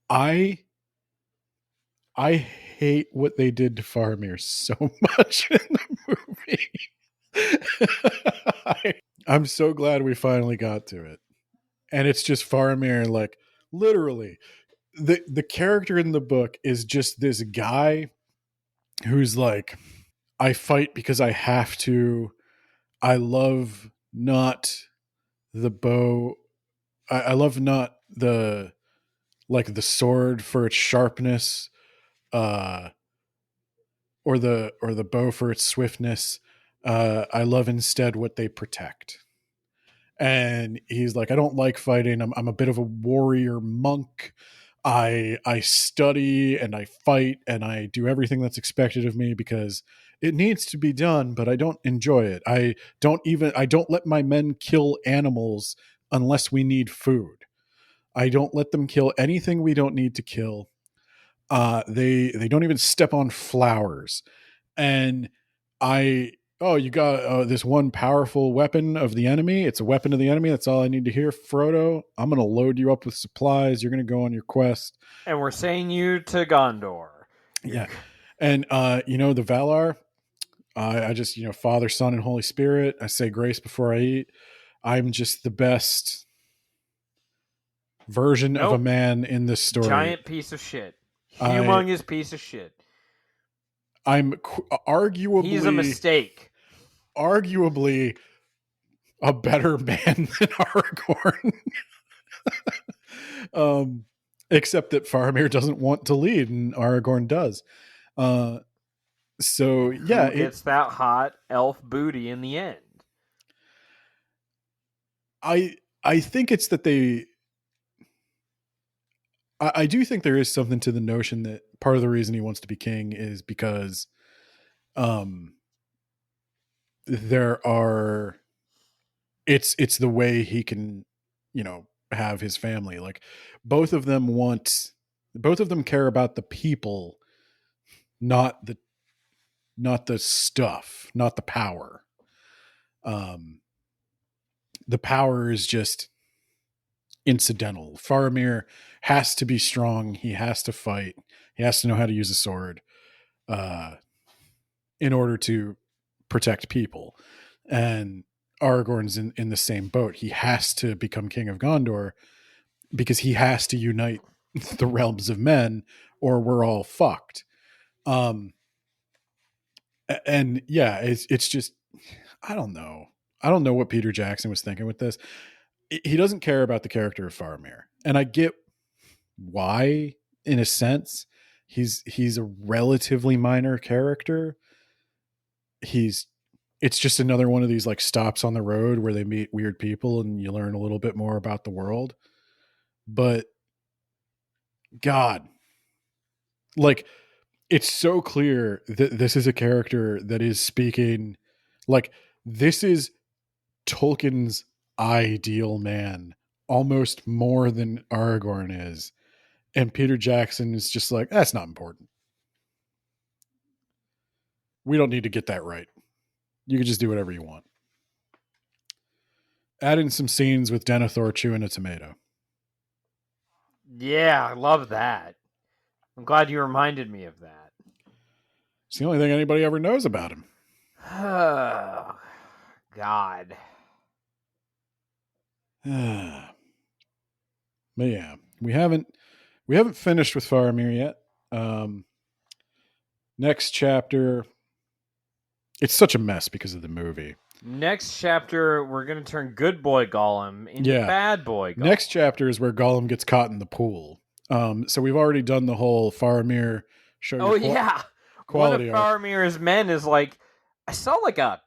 I hate what they did to Faramir so much in the movie. I'm so glad we finally got to it. And it's just Faramir, like, literally, the character in the book is just this guy who's like, I fight because I have to. I love not the bow. I love not the sword for its sharpness, or the bow for its swiftness. I love instead what they protect. And he's like, I don't like fighting. I'm a bit of a warrior monk. I study and I fight and I do everything that's expected of me because it needs to be done, but I don't enjoy it. I don't let my men kill animals unless we need food. I don't let them kill anything we don't need to kill. They don't even step on flowers. And You got this one powerful weapon of the enemy. It's a weapon of the enemy. That's all I need to hear, Frodo. I'm going to load you up with supplies. You're going to go on your quest. And we're sending you to Gondor. Yeah. And, the Valar, I just, Father, Son, and Holy Spirit. I say grace before I eat. I'm just the best version of a man in this story. Giant piece of shit. Humongous piece of shit. I'm arguably... He's a mistake. Arguably a better man than Aragorn. Except that Faramir doesn't want to lead and Aragorn does. Who gets that hot elf booty in the end? I think it's that I do think there is something to the notion that part of the reason he wants to be king is because it's the way he can, have his family. Like both of them care about the people, not the stuff, not the power. The power is just incidental. Faramir has to be strong. He has to fight. He has to know how to use a sword in order to protect people. And Aragorn's in the same boat. He has to become king of Gondor because he has to unite the realms of men or we're all fucked. It's just, I don't know. I don't know what Peter Jackson was thinking with this. He doesn't care about the character of Faramir. And I get why, in a sense. He's a relatively minor character. It's just another one of these like stops on the road where they meet weird people and you learn a little bit more about the world. But God, like, it's so clear that this is a character that is speaking, like, this is Tolkien's ideal man, almost more than Aragorn is. And Peter Jackson is just like, that's not important. We don't need to get that right. You can just do whatever you want. Add in some scenes with Denethor chewing a tomato. Yeah, I love that. I'm glad you reminded me of that. It's the only thing anybody ever knows about him. Oh, God. But yeah, we haven't finished with Faramir yet. Next chapter, it's such a mess because of the movie. Next chapter, we're going to turn good boy Gollum into bad boy Gollum. Next chapter is where Gollum gets caught in the pool. So we've already done the whole Faramir show. Quality. One of Faramir's men is like, I saw like a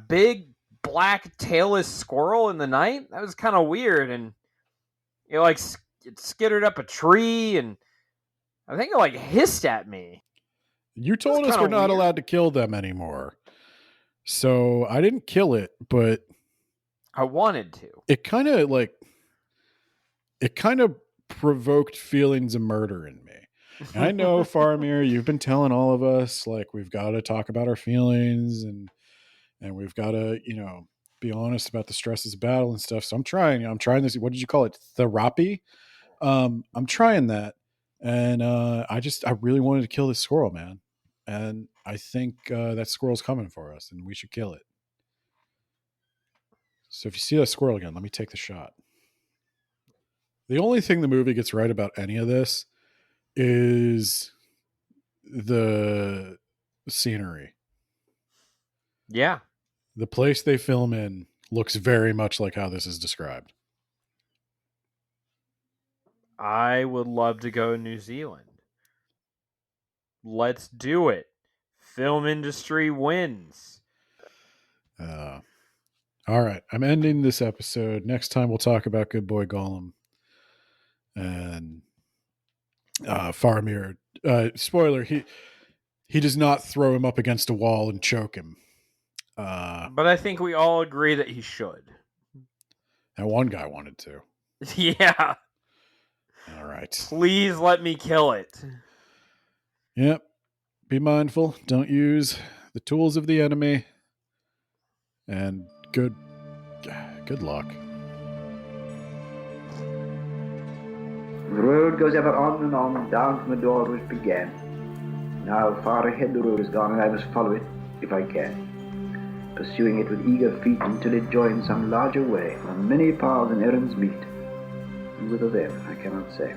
big black tailless squirrel in the night. That was kind of weird, and it skittered up a tree, and I think it hissed at me. You told us we're not allowed to kill them anymore. So I didn't kill it, but I wanted to. It kind of provoked feelings of murder in me. And I know, Faramir, you've been telling all of us, like, we've got to talk about our feelings and we've got to, be honest about the stresses of battle and stuff. So I'm trying this. What did you call it? Therapy? I'm trying that. And I really wanted to kill this squirrel, man. And I think that squirrel's coming for us and we should kill it. So if you see that squirrel again, let me take the shot. The only thing the movie gets right about any of this is the scenery. Yeah. The place they film in looks very much like how this is described. I would love to go to New Zealand. Let's do it. Film industry wins. All right. I'm ending this episode. Next time we'll talk about Good Boy Gollum. And Faramir. Spoiler, he does not throw him up against a wall and choke him. But I think we all agree that he should. And one guy wanted to. Yeah. All right. Please let me kill it. Yep. Be mindful. Don't use the tools of the enemy, and good luck. The road goes ever on and on, down from the door where it began. Now far ahead the road is gone, and I must follow it, if I can, pursuing it with eager feet until it joins some larger way, where many paths and errands meet. And whither then, I cannot say.